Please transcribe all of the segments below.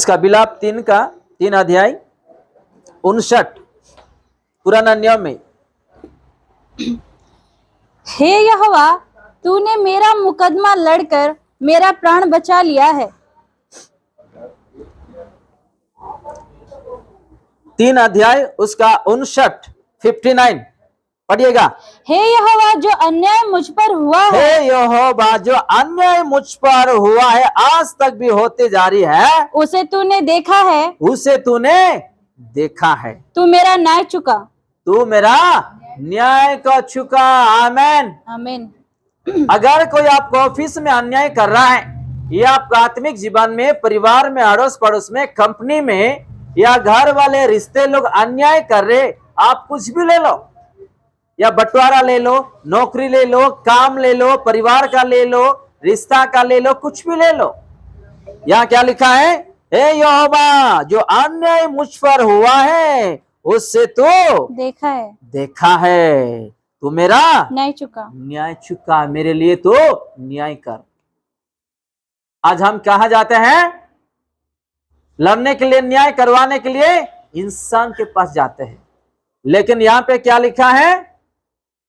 उसका विलाप 3 अध्याय 59 पुराना नियम में। हे यहोवा, तूने मेरा मुकदमा लड़कर मेरा प्राण बचा लिया है। 3 अध्याय उसका 59 पढ़िएगा। हे यहोवा, जो अन्याय मुझ पर हुआ है, हे यहोवा, जो अन्याय मुझ पर हुआ है आज तक भी होते जारी है, उसे तूने देखा है, उसे तूने देखा है। तू मेरा न्याय चुका। तू मेरा न्याय का चुका। आमीन। आमीन। अगर कोई आपको ऑफिस में अन्याय कर रहा है या आपका आत्मिक जीवन में, परिवार में, अड़ोस पड़ोस में, कंपनी में या घर वाले रिश्ते लोग अन्याय कर रहे, आप कुछ भी ले लो, या बंटवारा ले लो, नौकरी ले लो, काम ले लो, परिवार का ले लो, रिश्ता का ले लो, कुछ भी ले लो। यहाँ क्या लिखा है? हे यहोवा, जो अन्याय मुझ पर हुआ है उससे तो देखा है, तू मेरा न्याय चुका, मेरे लिए तो न्याय कर। आज हम कहा जाते हैं लड़ने के लिए, न्याय करवाने के लिए इंसान के पास जाते हैं, लेकिन यहाँ पे क्या लिखा है?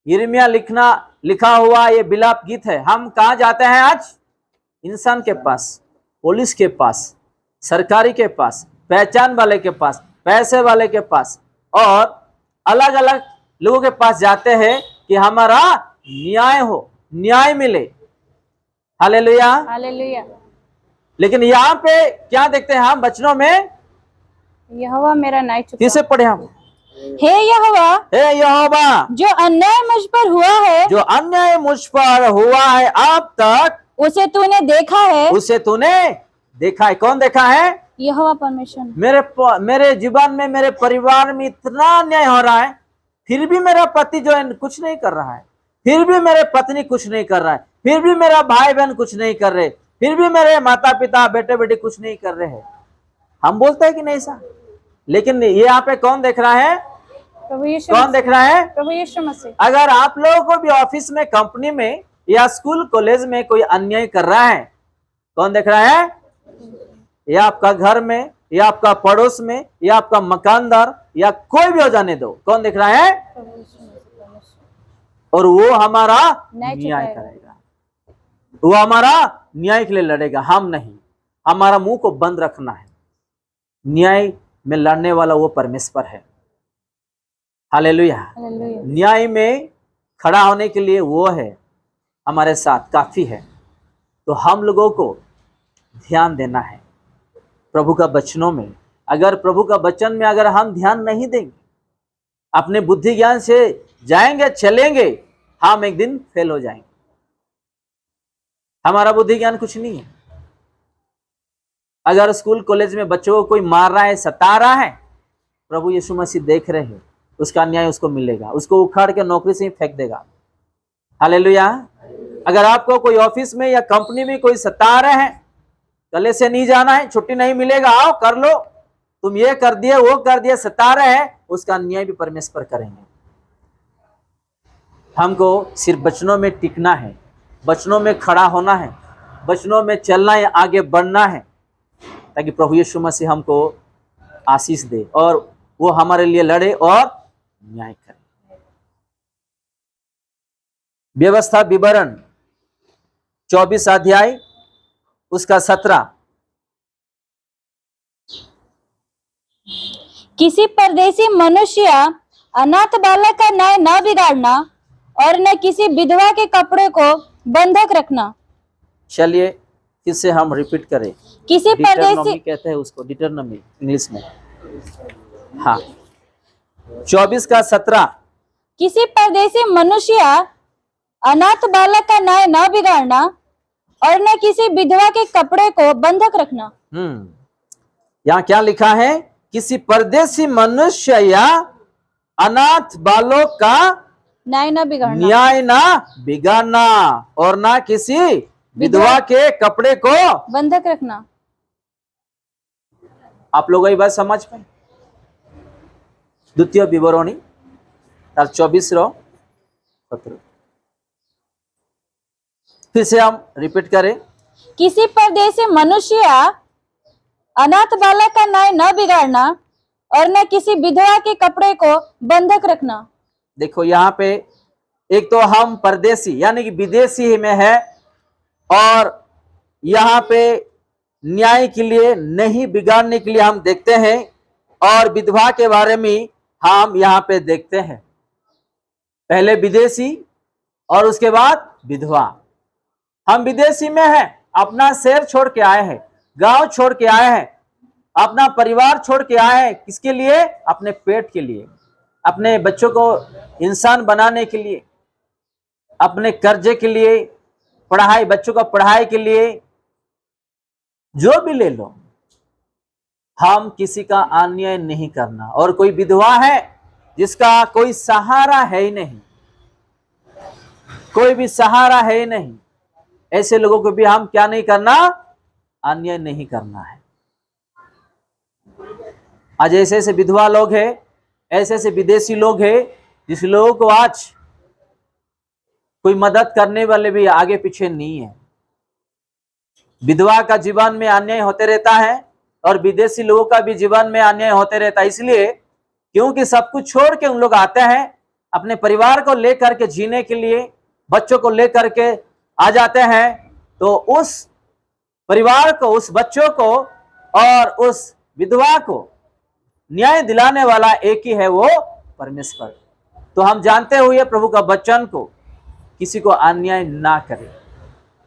यिर्मयाह लिखा हुआ ये विलाप गीत है। हम कहा जाते हैं आज? इंसान के पास, पुलिस के पास, सरकारी के पास, पहचान वाले के पास, पैसे वाले के पास और अलग अलग लोगों के पास जाते हैं कि हमारा न्याय हो, न्याय मिले। Hallelujah, hallelujah. लेकिन यहाँ पे क्या देखते हैं हम वचनों में? यहोवा मेरा न्याय चुका। किसे पढ़े हम? हे यहोवा, जो अन्याय मुझ पर हुआ है, जो अन्याय मुझ पर हुआ है अब तक, उसे तूने देखा है, उसे तूने देखा है। कौन देखा है? यहोवा परमेश्वर। मेरे जीवन में, मेरे परिवार में इतना अन्याय हो रहा है, फिर भी मेरा पति जो है कुछ नहीं कर रहा है, फिर भी मेरे पत्नी कुछ नहीं कर रहा है, फिर भी मेरा भाई बहन कुछ नहीं कर रहे, फिर भी मेरे माता पिता, बेटे बेटी कुछ नहीं कर रहे हैं। हम बोलते हैं कि नहीं ऐसा, लेकिन ये यहाँ पे कौन देख रहा है? कौन देख रहा है? प्रभु यीशु मसीह। अगर आप लोगों को भी ऑफिस में, कंपनी में या स्कूल कॉलेज में कोई अन्याय कर रहा है, कौन देख रहा है? या आपका घर में, या आपका पड़ोस में, या आपका मकानदार, या कोई भी हो जाने दो, कौन देख रहा है? और वो हमारा न्याय करेगा, वो हमारा न्याय के लिए लड़ेगा, हम नहीं। हमारा मुंह को बंद रखना है। न्याय में लड़ने वाला वो परमेश्वर है। हालेलुया। न्याय में खड़ा होने के लिए वो है हमारे साथ, काफी है। तो हम लोगों को ध्यान देना है प्रभु का वचनों में। अगर प्रभु का वचन में अगर हम ध्यान नहीं देंगे, अपने बुद्धि ज्ञान से जाएंगे, चलेंगे, हम एक दिन फेल हो जाएंगे। हमारा बुद्धि ज्ञान कुछ नहीं है। अगर स्कूल कॉलेज में बच्चों को कोई मार रहा है, सता रहा है, प्रभु यीशु मसीह देख रहे हैं, उसका न्याय उसको मिलेगा, उसको उखाड़ के नौकरी से ही फेंक देगा। हालेलुया। अगर आपको कोई ऑफिस में या कंपनी में कोई सता रहे हैं, कल से नहीं जाना है, छुट्टी नहीं मिलेगा, आओ कर लो, तुम ये कर दिए, वो कर दिए, सता रहे हैं, उसका न्याय भी परमेश्वर करेंगे। हमको सिर्फ वचनों में टिकना है, वचनों में खड़ा होना है, वचनों में चलना है, आगे बढ़ना है, ताकि प्रभु यीशु मसीह हमको आशीष दे और वो हमारे लिए लड़े और न्याय करे। व्यवस्था विवरण 24 अध्याय उसका 17। किसी परदेशी मनुष्य या अनाथ बालक का न्याय न बिगाड़ना और न किसी विधवा के कपड़े को बंधक रखना। चलिए फिर से हम रिपीट करें। किसी परदेशी कहते हैं उसको, डिटरनमी इंग्लिश में। हाँ, 24 का 17। किसी परदेशी मनुष्य या अनाथ बालक का न्याय न बिगाड़ना और न किसी विधवा के कपड़े को बंधक रखना। यहाँ क्या लिखा है? किसी परदेशी मनुष्य या अनाथ बालक का न्याय न बिगाड़ना और ना किसी विधवा के कपड़े को बंधक रखना। आप लोग ये बात समझ पाए? द्वितीय विवरणी 24:17। फिर से हम रिपीट करें। किसी परदेशी मनुष्य या अनाथ बालक का न्याय न बिगाड़ना और न किसी विधवा के कपड़े को बंधक रखना। देखो यहाँ पे एक तो हम परदेसी यानी कि विदेशी में है, और यहाँ पे न्याय के लिए नहीं बिगाड़ने के लिए हम देखते हैं, और विधवा के बारे में हम यहाँ पे देखते हैं। पहले विदेशी और उसके बाद विधवा। हम विदेशी में हैं, अपना शहर छोड़ के आए हैं, गांव छोड़ के आए हैं, अपना परिवार छोड़ के आए हैं। किसके लिए? अपने पेट के लिए, अपने बच्चों को इंसान बनाने के लिए, अपने कर्जे के लिए, पढ़ाई, बच्चों का पढ़ाई के लिए, जो भी ले लो। हम किसी का अन्याय नहीं करना। और कोई विधवा है जिसका कोई सहारा है ही नहीं, कोई भी सहारा है ही नहीं, ऐसे लोगों को भी हम क्या नहीं करना? अन्याय नहीं करना है। आज ऐसे ऐसे विधवा लोग हैं, ऐसे ऐसे विदेशी लोग हैं जिस लोगों को आज कोई मदद करने वाले भी आगे पीछे नहीं है। विधवा का जीवन में अन्याय होते रहता है और विदेशी लोगों का भी जीवन में अन्याय होते रहता है। इसलिए क्योंकि सब कुछ छोड़ के उन लोग आते हैं, अपने परिवार को लेकर के जीने के लिए, बच्चों को लेकर के आ जाते हैं, तो उस परिवार को, उस बच्चों को और उस विधवा को न्याय दिलाने वाला एक ही है, वो परमेश्वर। तो हम जानते हुए प्रभु का वचन को किसी को अन्याय ना करे,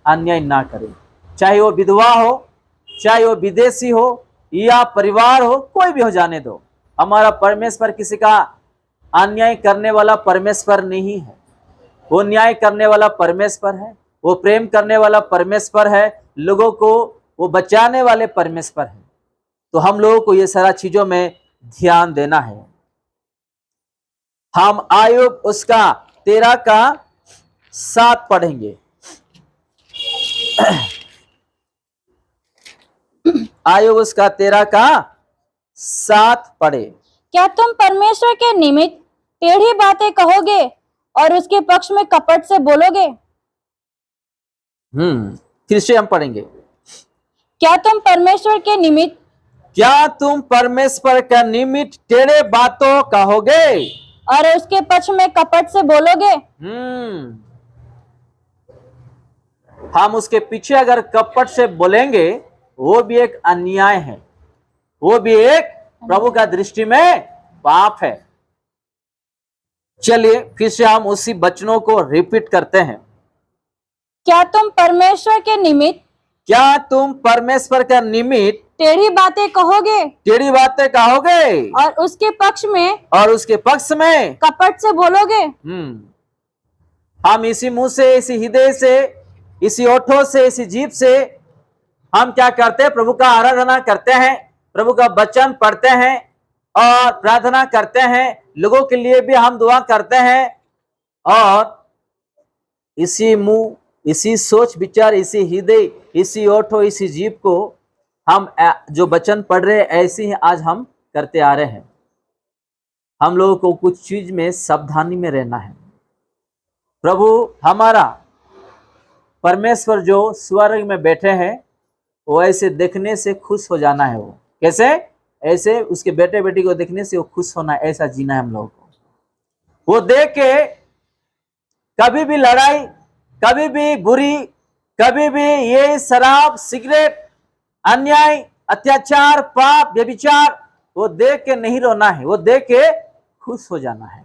अन्याय ना करे, चाहे वो विधवा हो, चाहे वो विदेशी हो या परिवार हो, कोई भी हो जाने दो। हमारा परमेश्वर किसी का अन्याय करने वाला परमेश्वर नहीं है। वो न्याय करने वाला परमेश्वर है, वो प्रेम करने वाला परमेश्वर है, लोगों को वो बचाने वाले परमेश्वर है। तो हम लोगों को ये सारा चीजों में ध्यान देना है। हम आयोग उसका 13 का 7 पढ़ेंगे। आयोग उसका 13 का 7 पढ़े। क्या तुम परमेश्वर के निमित्त टेढ़ी बातें कहोगे और उसके पक्ष में कपट से बोलोगे? फिर से हम पढ़ेंगे। क्या तुम परमेश्वर के निमित्त, क्या तुम परमेश्वर का निमित्त टेढ़े बातों कहोगे और उसके पक्ष में कपट से बोलोगे? हम उसके पीछे अगर कपट से बोलेंगे, वो भी एक अन्याय है, वो भी एक प्रभु का दृष्टि में पाप है। चलिए फिर से हम उसी वचनों को रिपीट करते हैं। क्या तुम परमेश्वर के निमित्त, क्या तुम परमेश्वर का निमित्त टेढ़ी बातें कहोगे टेढ़ी बातें कहोगे और उसके पक्ष में, और उसके पक्ष में कपट से बोलोगे? हम इसी मुंह से, इसी हृदय से, इसी ओठों से, इसी जीभ से हम क्या करते हैं? प्रभु का आराधना करते हैं, प्रभु का वचन पढ़ते हैं और प्रार्थना करते हैं, लोगों के लिए भी हम दुआ करते हैं, और इसी मुंह, इसी सोच विचार, इसी हृदय, इसी ओठों, इसी जीभ को हम जो वचन पढ़ रहे हैं, ऐसे ही आज हम करते आ रहे हैं। हम लोगों को कुछ चीज में सावधानी में रहना है। प्रभु हमारा परमेश्वर जो स्वर्ग में बैठे हैं, वो ऐसे देखने से खुश हो जाना है। वो कैसे? ऐसे उसके बेटे बेटी को देखने से वो खुश होना है, ऐसा जीना है हम लोगों को। वो देख के कभी भी लड़ाई, कभी भी बुरी, कभी भी ये शराब, सिगरेट, अन्याय, अत्याचार, पाप, व्यभिचार, वो देख के नहीं रोना है, वो देख के खुश हो जाना है।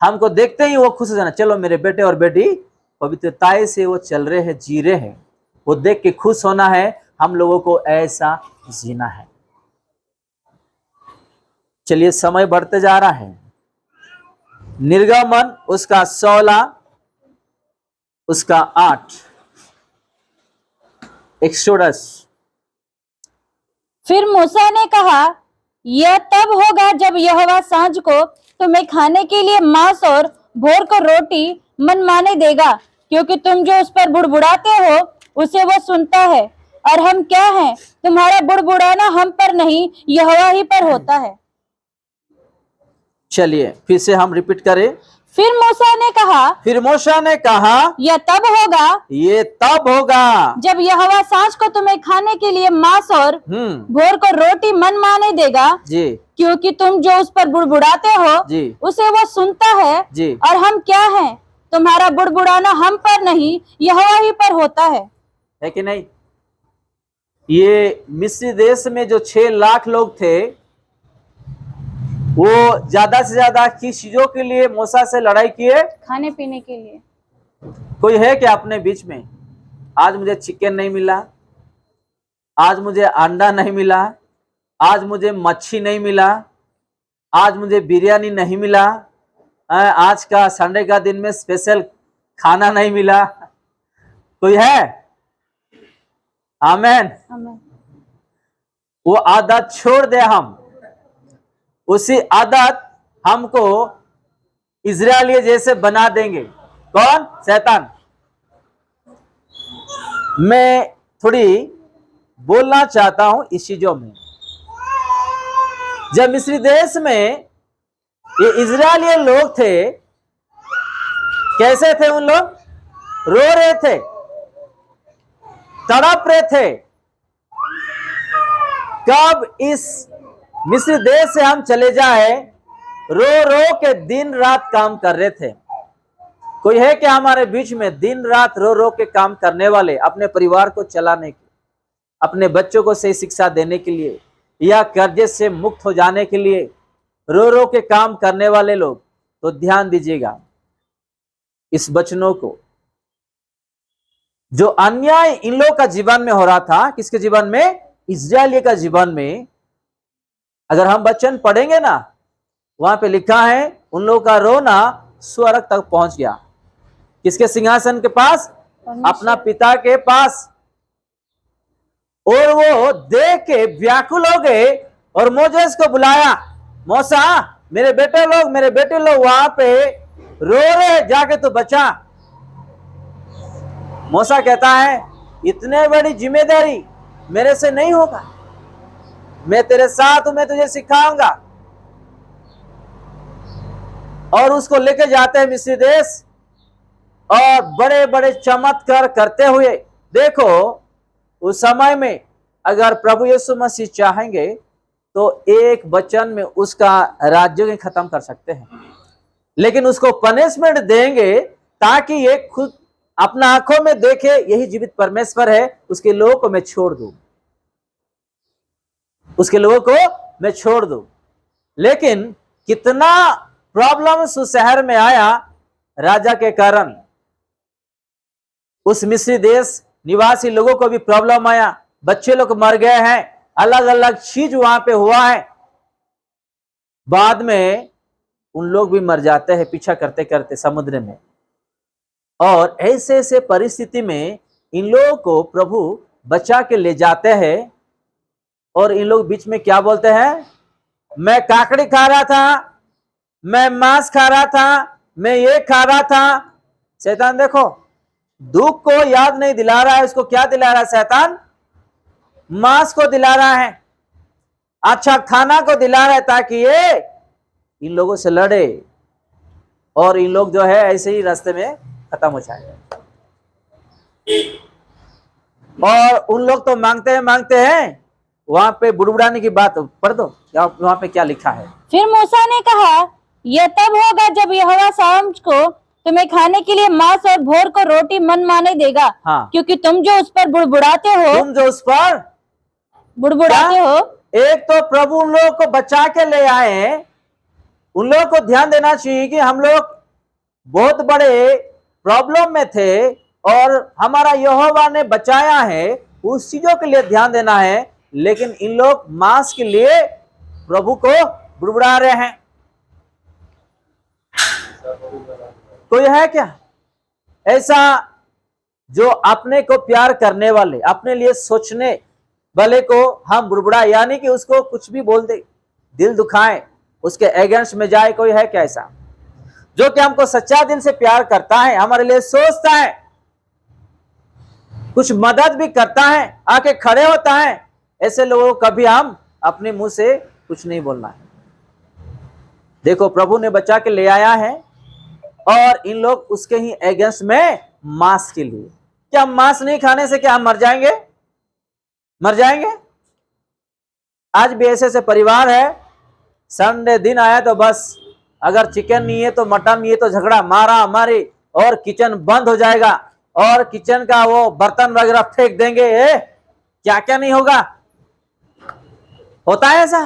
हमको देखते ही वो खुश हो जाना, चलो मेरे बेटे और बेटी पवित्रताई से वो चल रहे हैं, जी रहे हैं, वो देख के खुश होना है। हम लोगों को ऐसा जीना है। चलिए समय बढ़ते जा रहा है। निर्गमन उसका 16 उसका 8, एक्सोडस। फिर मूसा ने कहा, यह तब होगा जब यहोवा सांझ को तुम्हें खाने के लिए मांस और भोर को रोटी मनमाने देगा, क्योंकि तुम जो उस पर बुड़बुड़ाते हो उसे वो सुनता है। और हम क्या हैं? तुम्हारा बुड़बुड़ाना हम पर नहीं, यहोवा ही पर होता है। चलिए फिर से हम रिपीट करें। फिर मूसा ने कहा, फिर मूसा ने कहा, यह तब होगा ये तब होगा जब यहोवा सांझ को तुम्हें खाने के लिए मांस और भोर को रोटी मन माने देगा, जी क्योंकि तुम जो उस पर बुड़बुड़ाते हो जी उसे वो सुनता है। जी। और हम क्या हैं? तुम्हारा बुड़बुड़ाना हम पर नहीं, यहोवा ही पर होता है कि नहीं? ये मिस्र देश में जो 6 लाख लोग थे, वो ज्यादा से ज्यादा किस चीजों के लिए मूसा से लड़ाई किए? खाने पीने के लिए। कोई है क्या अपने बीच में, आज मुझे चिकन नहीं मिला, आज मुझे अंडा नहीं मिला, आज मुझे मच्छी नहीं मिला, आज मुझे बिरयानी नहीं मिला, आज का संडे का दिन में स्पेशल खाना नहीं मिला? कोई है? आमेन। वो आदत छोड़ दे, हम उसी आदत हमको इजरायली जैसे बना देंगे। कौन? शैतान। मैं थोड़ी बोलना चाहता हूं इस चीजों में। जब मिस्र देश में ये इजरायली लोग थे, कैसे थे उन लोग? रो रहे थे, तड़प रहे थे, कब इस मिस्र देश से हम चले जाए। रो रो के दिन रात काम कर रहे थे। कोई है क्या हमारे बीच में दिन रात रो रो के काम करने वाले, अपने परिवार को चलाने के, अपने बच्चों को सही शिक्षा देने के लिए, या कर्जे से मुक्त हो जाने के लिए रो रो के काम करने वाले लोग? तो ध्यान दीजिएगा इस वचनों को। जो अन्याय इन लोग का जीवन में हो रहा था, किसके जीवन में? इजरायली का जीवन में। अगर हम वचन पढ़ेंगे ना, वहां पे लिखा है उन लोगों का रोना स्वर्ग तक पहुंच गया। किसके सिंहासन के पास? अपना पिता के पास। और वो देख के व्याकुल हो गए और मोजेस को बुलाया, मूसा मेरे बेटे लोग, मेरे बेटे लोग वहां पे रो रहे, जाके तो बचा। मूसा कहता है इतने बड़ी जिम्मेदारी मेरे से नहीं होगा, मैं तेरे साथ हूं, मैं तुझे सिखाऊंगा। और उसको लेके जाते हैं मिस्र देश, और बड़े बड़े चमत्कार करते हुए। देखो उस समय में अगर प्रभु यीशु मसीह चाहेंगे तो एक वचन में उसका राज्य को खत्म कर सकते हैं, लेकिन उसको पनिशमेंट देंगे ताकि ये खुद अपना आंखों में देखे यही जीवित परमेश्वर है, उसके लोगों को मैं छोड़ दूं, उसके लोगों को मैं छोड़ दूं। लेकिन कितना प्रॉब्लम उस शहर में आया राजा के कारण। उस मिस्री देश निवासी लोगों को भी प्रॉब्लम आया, बच्चे लोग मर गए हैं, अलग अलग चीज वहां पे हुआ है। बाद में उन लोग भी मर जाते हैं पीछा करते करते समुद्र में। और ऐसे ऐसे परिस्थिति में इन लोगों को प्रभु बचा के ले जाते हैं। और इन लोग बीच में क्या बोलते हैं? मैं काकड़ी खा रहा था, मैं मांस खा रहा था, मैं ये खा रहा था। शैतान देखो दुख को याद नहीं दिला रहा है, उसको क्या दिला रहा है शैतान? मांस को दिला रहा है, अच्छा खाना को दिला रहा है, ताकि ये इन लोगों से लड़े और इन लोग जो है ऐसे ही रास्ते में खत्म हो जाए। और उन लोग तो मांगते हैं वहां पे बुड़बुड़ाने की बात पढ़ दो, वहां पे क्या लिखा है? फिर मूसा ने कहा यह तब होगा जब यहोवा सांझ को तुम्हें खाने के लिए मांस और भोर को रोटी मन माने देगा। हाँ। क्योंकि तुम जो उस पर बुड़बुड़ाते हो, तुम जो उस पर बुड़बुड़ाते हो। एक तो प्रभु उन लोगों को बचा के ले आए। उन लोगों को ध्यान देना चाहिए कि हम लोग बहुत बड़े प्रॉब्लम में थे और हमारा यहोवा ने बचाया है, उस चीजों के लिए ध्यान देना है। लेकिन इन लोग मांस के लिए प्रभु को बुड़बुड़ा रहे हैं। कोई है क्या ऐसा जो अपने को प्यार करने वाले, अपने लिए सोचने वाले को हम बुड़बुड़ा, यानी कि उसको कुछ भी बोल दे, दिल दुखाए, उसके अगेंस्ट में जाए? कोई है क्या ऐसा जो कि हमको सच्चा दिल से प्यार करता है, हमारे लिए सोचता है, कुछ मदद भी करता है, आके खड़े होता है? ऐसे लोगों को कभी हम अपने मुंह से कुछ नहीं बोलना है। देखो प्रभु ने बचा के ले आया है, और इन लोग उसके ही अगेंस्ट में मांस के लिए। क्या मांस नहीं खाने से क्या हम मर जाएंगे? मर जाएंगे? आज भी ऐसे परिवार है, संडे दिन आया तो बस अगर चिकन नहीं है तो मटन नहीं है तो झगड़ा, मारा मारी, और किचन बंद हो जाएगा और किचन का वो बर्तन वगैरह फेंक देंगे। क्या क्या नहीं होगा, होता है ऐसा।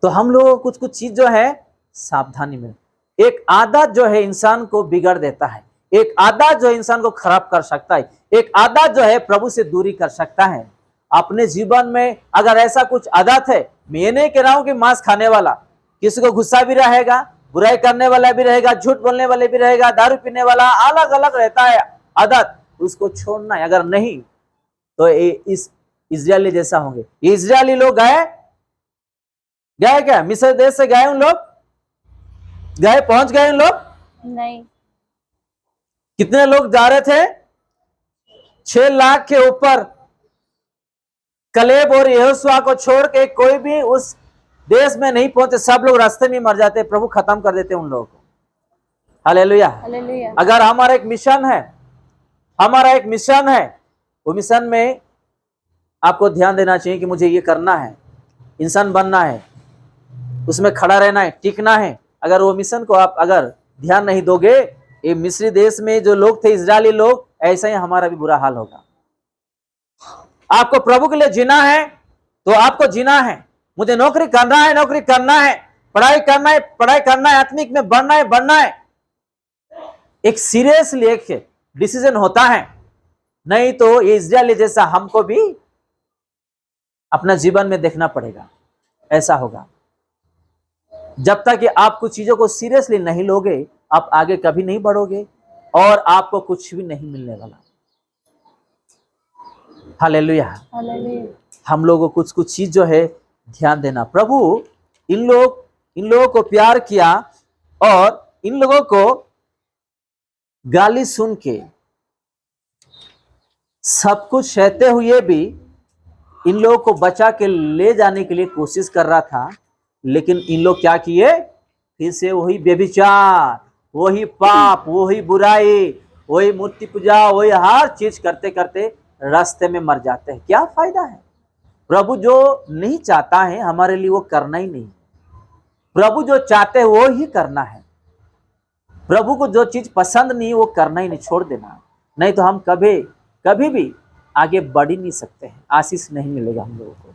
तो हम लोगों को कुछ कुछ चीज जो है सावधानी में, एक आदत जो है इंसान को बिगड़ देता है, एक आदत जो है इंसान को खराब कर सकता है, एक आदत जो है प्रभु से दूरी कर सकता है। अपने जीवन में अगर ऐसा कुछ आदत है, मैं ये नहीं कह रहा हूं कि मांस खाने वाला, किसी को गुस्सा भी रहेगा, बुराई करने वाला भी रहेगा, झूठ बोलने वाले भी रहेगा, दारू पीने वाला, अलग अलग रहता है आदत, उसको छोड़ना है। अगर नहीं तो इस इजरायली जैसा होंगे। ये इजरायली लोग गए क्या मिस्र देश से गए? उन लोग गए, पहुंच गए उन लोग? नहीं। कितने लोग जा रहे थे? 6 लाख के ऊपर। कलेब और यहोशुआ को छोड़ के कोई भी उस देश में नहीं पहुंचे, सब लोग रास्ते में मर जाते, प्रभु खत्म कर देते उन लोगों को। Hallelujah, hallelujah. अगर हमारा एक मिशन है, हमारा एक मिशन है, वो मिशन में आपको ध्यान देना चाहिए कि मुझे ये करना है, इंसान बनना है, उसमें खड़ा रहना है, टिकना है। अगर वो मिशन को आप अगर ध्यान नहीं दोगे, ये मिस्री देश में जो लोग थे, इजरायली लोग, ऐसा ही हमारा भी बुरा हाल होगा। आपको प्रभु के लिए जीना है तो आपको जीना है। मुझे नौकरी करना है, नौकरी करना है, पढ़ाई करना है, पढ़ाई करना है, आत्मिक में बढ़ना है, बढ़ना है। एक सीरियसली एक डिसीजन होता है, नहीं तो ये इजरायली जैसा हमको भी अपना जीवन में देखना पड़ेगा। ऐसा होगा। जब तक कि आप कुछ चीजों को सीरियसली नहीं लोगे, आप आगे कभी नहीं बढ़ोगे और आपको कुछ भी नहीं मिलने वाला। Hallelujah, hallelujah. हम लोगों को कुछ कुछ चीज जो है ध्यान देना। प्रभु इन लोगों को प्यार किया और इन लोगों को गाली सुन के सब कुछ सहते हुए भी इन लोगों को बचा के ले जाने के लिए कोशिश कर रहा था। लेकिन इन लोग क्या किए? फिर से वही व्यभिचार, वही पाप, वही बुराई, वही मूर्ति पूजा, वही हर चीज करते करते रास्ते में मर जाते हैं। क्या फायदा है? प्रभु जो नहीं चाहता है हमारे लिए वो करना ही नहीं। प्रभु जो चाहते हैं वो ही करना है। प्रभु को जो चीज पसंद नहीं वो करना ही नहीं, छोड़ देना। नहीं तो हम कभी भी आगे बढ़ ही नहीं सकते हैं, आशीष नहीं मिलेगा हम लोगों को।